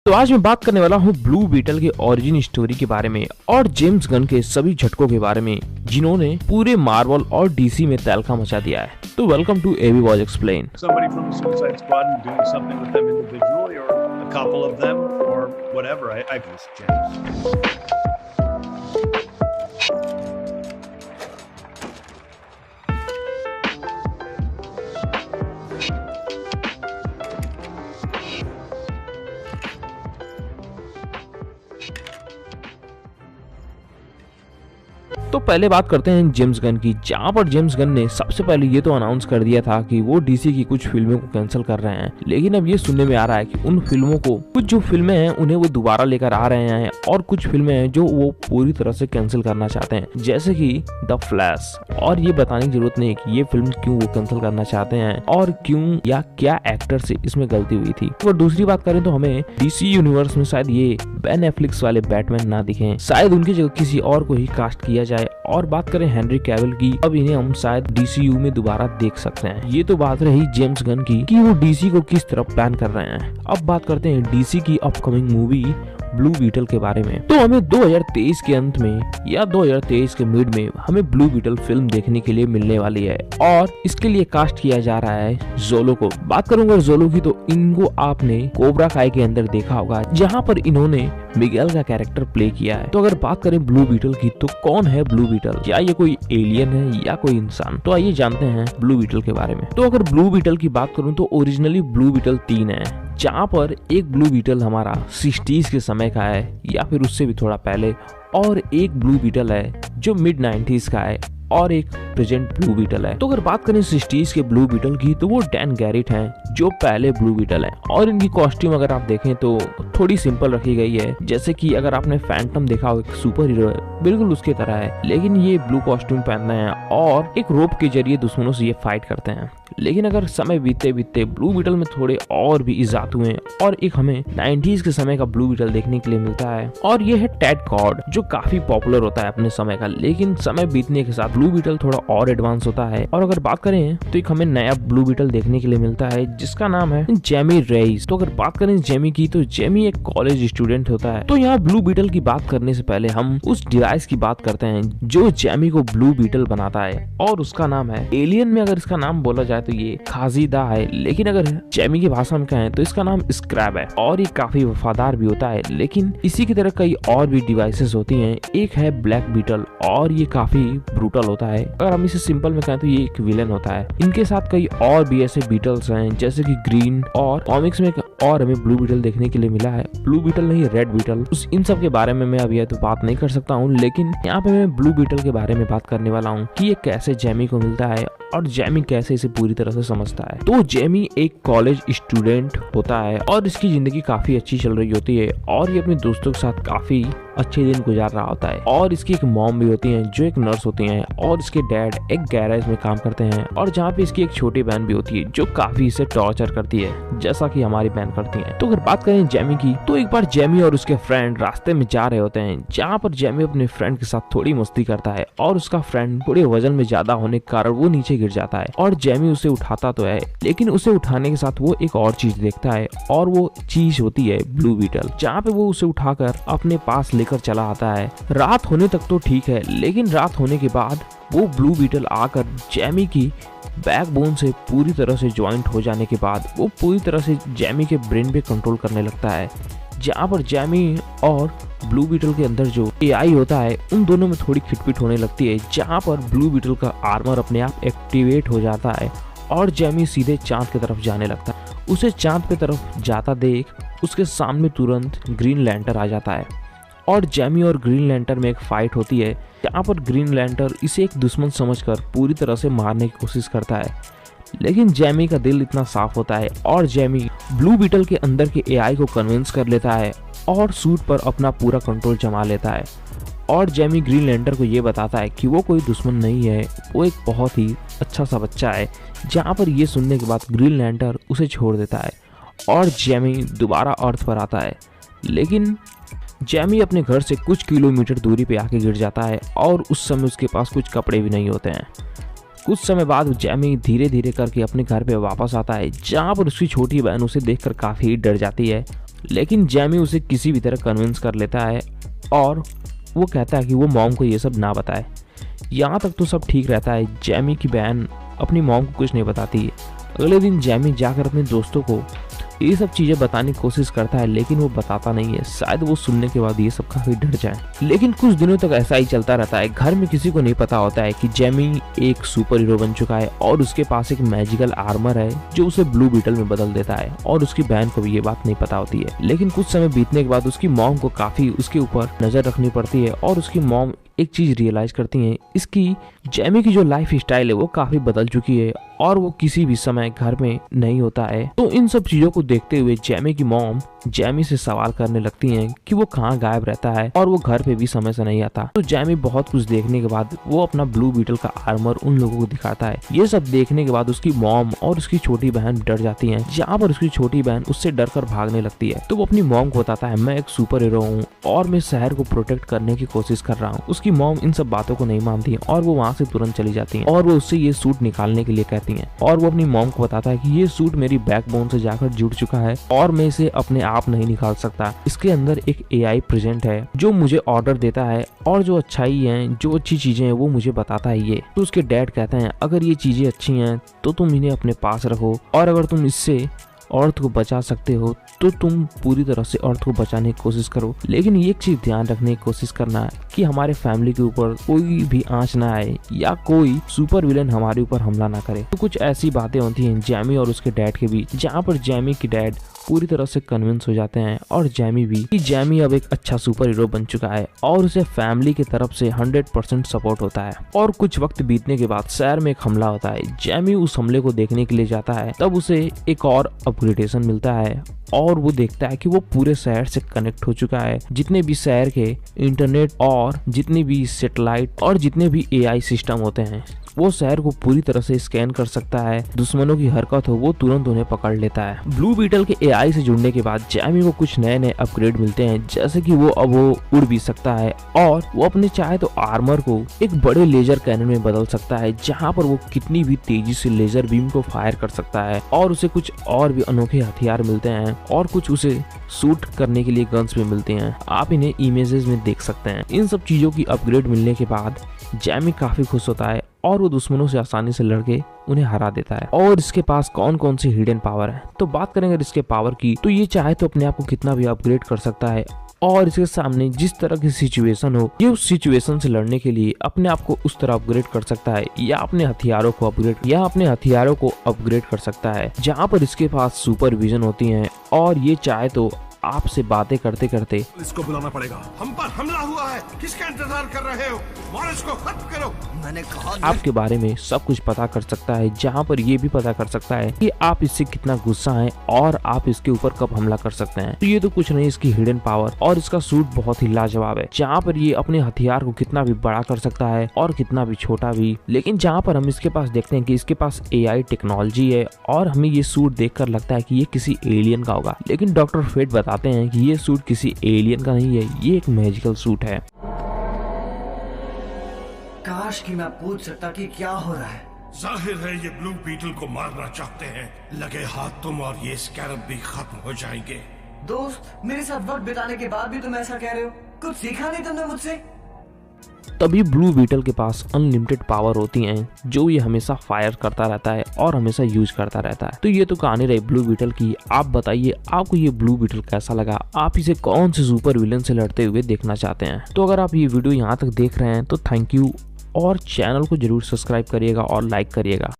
तो आज मैं बात करने वाला हूँ ब्लू बीटल के ओरिजिन स्टोरी के बारे में और जेम्स गन के सभी झटकों के बारे में जिन्होंने पूरे मार्वल और डीसी में तहलका मचा दिया है। तो welcome to AB was explain. Somebody from the Suicide Squad and doing something with them individually, or a couple of them, or whatever. I miss James. तो पहले बात करते हैं जेम्स गन की, जहां पर जेम्स गन ने सबसे पहले ये तो अनाउंस कर दिया था कि वो डीसी की कुछ फिल्मों को कैंसिल कर रहे हैं, लेकिन अब ये सुनने में आ रहा है कि उन फिल्मों को कुछ जो फिल्में हैं उन्हें वो दोबारा लेकर आ रहे हैं और कुछ फिल्में हैं जो वो पूरी तरह से कैंसिल करना चाहते हैं, जैसे कि द फ्लैश। और ये बताने की जरूरत नहीं है कि ये फिल्म क्यों वो कैंसिल करना चाहते हैं और क्यों या क्या एक्टर से इसमें गलती हुई थी। और दूसरी बात करें तो हमें डीसी यूनिवर्स में शायद ये बेन एफ्लिक वाले बैटमैन ना दिखें, शायद उनकी जगह किसी और को ही कास्ट किया जाए। और बात करें हेनरी कैविल की, अब इन्हें हम शायद डीसीयू में दोबारा देख सकते हैं। ये तो बात रही जेम्स गन की कि वो डीसी को किस तरफ प्लान कर रहे हैं। अब बात करते हैं डीसी की अपकमिंग मूवी ब्लू बीटल के बारे में। तो हमें 2023 के अंत में या 2023 के मिड में हमें ब्लू बीटल फिल्म देखने के लिए मिलने वाली है और इसके लिए कास्ट किया जा रहा है जोलो को। बात करूंगा जोलो की, तो इनको आपने कोबरा काई के अंदर देखा होगा, जहां पर इन्होंने मिगेल का कैरेक्टर प्ले किया है। तो अगर बात करें ब्लू बीटल की, तो कौन है ब्लू बीटल? क्या ये कोई एलियन है या कोई इंसान? तो आइए जानते हैं ब्लू बीटल के बारे में। तो अगर ब्लू बीटल की बात करूं तो ओरिजिनली ब्लू बीटल 3 है, जहां पर एक ब्लू बीटल हमारा 60s के समय का है या फिर उससे भी थोड़ा पहले, और एक ब्लू बीटल है जो मिड 90s का है और एक प्रेजेंट ब्लू बीटल है। तो अगर बात करें 60s के ब्लू बीटल की, तो वो डैन गैरिट हैं जो पहले ब्लू बीटल है। और इनकी कॉस्ट्यूम अगर आप देखें तो थोड़ी सिंपल रखी गई है, जैसे कि अगर आपने फैंटम देखा हो, एक सुपर हीरो है, बिल्कुल उसकी तरह है, लेकिन ये ब्लू कॉस्ट्यूम पहनते हैं और एक रोप के जरिए दुश्मनों से ये फाइट करते हैं। लेकिन अगर समय बीतते बीतते ब्लू बीटल में थोड़े और भी इजाद हुए और एक हमें 90s के समय का ब्लू बीटल देखने के लिए मिलता है, और ये है टेड कॉर्ड, जो काफी पॉपुलर होता है अपने समय का। लेकिन समय बीतने के साथ ब्लू बीटल थोड़ा और एडवांस होता है। और अगर बात करें तो एक हमें नया ब्लू बीटल देखने के लिए मिलता है जिसका नाम है जेमी रेइस। तो अगर बात करें जेमी की, तो जेमी एक कॉलेज स्टूडेंट होता है। तो यहाँ ब्लू बीटल की बात करने से पहले हम उस डिवाइस की बात करते हैं जो जेमी को ब्लू बीटल बनाता है, और उसका नाम है एलियन में अगर इसका नाम बोला जाए तो ये खाजीदा है, लेकिन अगर जेमी की भाषा में कहें तो इसका नाम स्क्रैब है। और ये काफी वफादार भी होता है, लेकिन इसी की तरह कई और भी डिवाइसेस होती हैं। एक है ब्लैक बीटल और ये काफी ब्रूटल होता है। अगर हम इसे सिंपल में कहें तो ये एक विलेन होता है। इनके साथ कई और भी ऐसे बीटल्स हैं, जैसे कि ग्रीन, और कॉमिक्स में और हमें ब्लू बीटल देखने के लिए मिला है, ब्लू बीटल नहीं रेड बीटल। इन सब के बारे में मैं अभी तो बात नहीं कर सकता हूँ, लेकिन यहाँ पे मैं ब्लू बीटल के बारे में बात करने वाला हूँ कि ये कैसे जेमी को मिलता है और जेमी कैसे इसे पूरी तरह से समझता है। तो जेमी एक कॉलेज स्टूडेंट होता है और इसकी जिंदगी काफी अच्छी चल रही होती है और ये अपने दोस्तों के साथ काफी अच्छे दिन गुजार रहा होता है। और इसकी एक मॉम भी होती है जो एक नर्स होती हैं, और इसके डैड एक गैरेज में काम करते हैं, और जहाँ पे इसकी एक छोटी बहन भी होती है जो काफी इसे टॉर्चर करती है, जैसा कि हमारी बहन करती है। तो अगर बात करें जेमी की, तो एक बार जेमी और उसके फ्रेंड रास्ते में जा रहे होते हैं, जहाँ पर जेमी अपने फ्रेंड के साथ थोड़ी मस्ती करता है और उसका फ्रेंड थोड़े वजन में ज्यादा होने के कारण वो नीचे गिर जाता है। और जेमी उसे उठाता तो है, लेकिन उसे उठाने के साथ वो एक और चीज देखता है, और वो चीज होती है ब्लू बीटल, जहाँ पे वो उसे उठाकर अपने पास लेकर चला आता है। रात होने तक तो ठीक है, लेकिन रात होने के बाद वो ब्लू बीटल आकर जेमी की बैकबोन से पूरी तरह से ज्वाइंट हो जाने के बाद वो पूरी तरह से जेमी के ब्रेन पे कंट्रोल करने लगता है, जहाँ पर जेमी और ब्लू बीटल के अंदर जो एआई होता है उन दोनों में थोड़ी खिटपिट होने लगती है, जहाँ पर ब्लू बीटल का आर्मर अपने आप एक्टिवेट हो जाता है और जेमी सीधे चांद की तरफ जाने लगता है। उसे चांद की तरफ जाता देख उसके सामने तुरंत ग्रीन लैंटर्न आ जाता है और जेमी और ग्रीन लैंटर्न में एक फाइट होती है, जहाँ पर ग्रीन लैंटर्न इसे एक दुश्मन समझकर पूरी तरह से मारने की कोशिश करता है। लेकिन जेमी का दिल इतना साफ होता है और जेमी ब्लू बीटल के अंदर के एआई को कन्विंस कर लेता है और सूट पर अपना पूरा कंट्रोल जमा लेता है। और जेमी ग्रीन लैंटर्न को ये बताता है कि वो कोई दुश्मन नहीं है, वो एक बहुत ही अच्छा सा बच्चा है। जहाँ पर ये सुनने के बाद ग्रीन लैंटर्न उसे छोड़ देता है और जेमी दोबारा अर्थ पर आता है। लेकिन जेमी अपने घर से कुछ किलोमीटर दूरी पे आके गिर जाता है और उस समय उसके पास कुछ कपड़े भी नहीं होते हैं। कुछ समय बाद जेमी धीरे धीरे करके अपने घर पे वापस आता है, जहाँ पर उसकी छोटी बहन उसे देखकर काफी डर जाती है लेकिन जैमी उसे किसी भी तरह कन्विंस कर लेता है और वो कहता है कि वो मॉम को ये सब ना बताए। यहाँ तक तो सब ठीक रहता है। जैमी की बहन अपनी मॉम को कुछ नहीं बताती है। अगले दिन जैमी जाकर अपने दोस्तों को ये सब चीजें बताने की कोशिश करता है, लेकिन वो बताता नहीं है। शायद वो सुनने के बाद ये सब काफी डर जाए। लेकिन कुछ दिनों तक ऐसा ही चलता रहता है। घर में किसी को नहीं पता होता है कि जैमी एक सुपर हीरो बन चुका है और उसके पास एक मैजिकल आर्मर है जो उसे ब्लू बीटल में बदल देता है, और उसकी बहन को भी ये बात नहीं पता होती है। लेकिन कुछ समय बीतने के बाद उसकी मॉम को काफी उसके ऊपर नजर रखनी पड़ती है और उसकी मॉम एक चीज रियलाइज करती है, इसकी जैमी की जो लाइफ स्टाइल है वो काफी बदल चुकी है और वो किसी भी समय घर में नहीं होता है। तो इन सब चीजों को देखते हुए जैमी की मॉम जैमी से सवाल करने लगती हैं कि वो कहाँ गायब रहता है और वो घर पे भी समय से नहीं आता। तो जैमी बहुत कुछ देखने के बाद वो अपना ब्लू बीटल का आर्मर उन लोगों को दिखाता है। ये सब देखने के बाद उसकी मॉम और उसकी छोटी बहन डर जाती हैं, जहाँ पर उसकी छोटी बहन उससे डर कर भागने लगती है। तो वो अपनी मॉम को बताता है, मैं एक सुपर हीरो हूँ और मैं शहर को प्रोटेक्ट करने की कोशिश कर रहा हूँ। उसकी मॉम इन सब बातों को नहीं मानती है और वो वहाँ से तुरंत चली जाती है और वो उससे ये सूट निकालने के लिए कहती है। और वो अपनी मॉम को बताता है कि ये सूट मेरी बैकबोन से जाकर जुड़ चुका है और मैं इसे अपने आप नहीं निकाल सकता। इसके अंदर एक AI प्रेजेंट है जो मुझे ऑर्डर देता है और जो अच्छाई है, जो अच्छी चीजें हैं वो मुझे बताता है ये। तो उसके डैड कहते हैं, अगर ये चीजें अच्छी हैं तो तुम इन्हें अपने पास रखो और अगर तुम इससे अर्थ को बचा सकते हो तो तुम पूरी तरह से अर्थ को बचाने की कोशिश करो। लेकिन ये चीज ध्यान रखने की कोशिश करना कि हमारे फैमिली के ऊपर कोई भी आंच ना आए या कोई सुपर विलेन हमारे ऊपर हमला ना करे। तो कुछ ऐसी बातें होती हैं जैमी और उसके डैड के बीच, जहाँ पर जैमी के डैड पूरी तरह से कन्विंस हो जाते हैं और जैमी भी कि जैमी अब एक अच्छा सुपर हीरो बन चुका है और उसे फैमिली की तरफ से 100% सपोर्ट होता है। और कुछ वक्त बीतने के बाद शहर में एक हमला होता है। जैमी उस हमले को देखने के लिए जाता है, तब उसे एक और अपग्रेडेशन मिलता है और वो देखता है कि वो पूरे शहर से कनेक्ट हो चुका है। जितने भी शहर के इंटरनेट और जितने भी सैटेलाइट और जितने भी AI सिस्टम होते हैं वो शहर को पूरी तरह से स्कैन कर सकता है। दुश्मनों की हरकत हो वो तुरंत उन्हें पकड़ लेता है। ब्लू बीटल के AI से जुड़ने के बाद जैमी को कुछ नए नए अपग्रेड मिलते हैं, जैसे कि वो अब उड़ भी सकता है और वो अपने चाहे तो आर्मर को एक बड़े लेजर कैनन में बदल सकता है, जहाँ पर वो कितनी भी तेजी से लेजर बीम को फायर कर सकता है। और उसे कुछ और भी अनोखे हथियार मिलते हैं और कुछ उसे शूट करने के लिए गन्स भी मिलते हैं। आप इन्हें इमेजेस में देख सकते हैं। इन सब चीजों की अपग्रेड मिलने के बाद जैमी काफी खुश होता है और वो दुश्मनों से आसानी से लड़के उन्हें हरा देता है। और इसके पास कौन कौन सी हिडन पावर है, तो बात करेंगे इसके पावर की, तो ये चाहे तो अपने आप को कितना भी अपग्रेड कर सकता है और इसके सामने जिस तरह की सिचुएशन हो ये उस सिचुएशन से लड़ने के लिए अपने आप को उस तरह अपग्रेड कर सकता है या अपने हथियारों को अपग्रेड कर सकता है, जहाँ पर इसके पास सुपर विजन होती है और ये चाहे तो आपसे बातें करते करते इसको बुलाना पड़ेगा। हम पर हमला हुआ है, किसका इंतजार कर रहे हो? मॉरिस को खत्म करो। मैंने कहा आपके बारे में सब कुछ पता कर सकता है, जहाँ पर ये भी पता कर सकता है कि आप इससे कितना गुस्सा हैं और आप इसके ऊपर कब हमला कर सकते हैं। तो ये तो कुछ नहीं, इसकी हिडन पावर और इसका सूट बहुत ही लाजवाब है, जहाँ पर ये अपने हथियार को कितना भी बड़ा कर सकता है और कितना भी छोटा भी। लेकिन जहाँ पर हम इसके पास देखते हैं कि इसके पास AI टेक्नोलॉजी है और हमें ये सूट देखकर लगता है कि ये किसी एलियन का होगा, लेकिन डॉक्टर फेट बताते हैं कि ये सूट किसी एलियन का नहीं है, ये एक मैजिकल सूट है। काश कि मैं पूछ सकता कि क्या हो रहा है। जाहिर है ये ब्लू बीटल को मारना चाहते हैं। लगे हाथ तुम और ये स्कैरब भी खत्म हो जाएंगे। दोस्त, मेरे साथ वक्त बिताने के बाद भी तुम ऐसा कह रहे हो? कुछ सीखा नहीं तुमने मुझसे? तभी ब्लू बीटल के पास अनलिमिटेड पावर होती हैं जो ये हमेशा फायर करता रहता है और हमेशा यूज करता रहता है। तो ये तो कहानी रही ब्लू बीटल की। आप बताइए आपको ये ब्लू बीटल कैसा लगा? आप इसे कौन से सुपर विलेन से लड़ते हुए देखना चाहते हैं? तो अगर आप ये वीडियो यहाँ तक देख रहे हैं तो थैंक यू और चैनल को जरूर सब्सक्राइब करिएगा और लाइक करिएगा।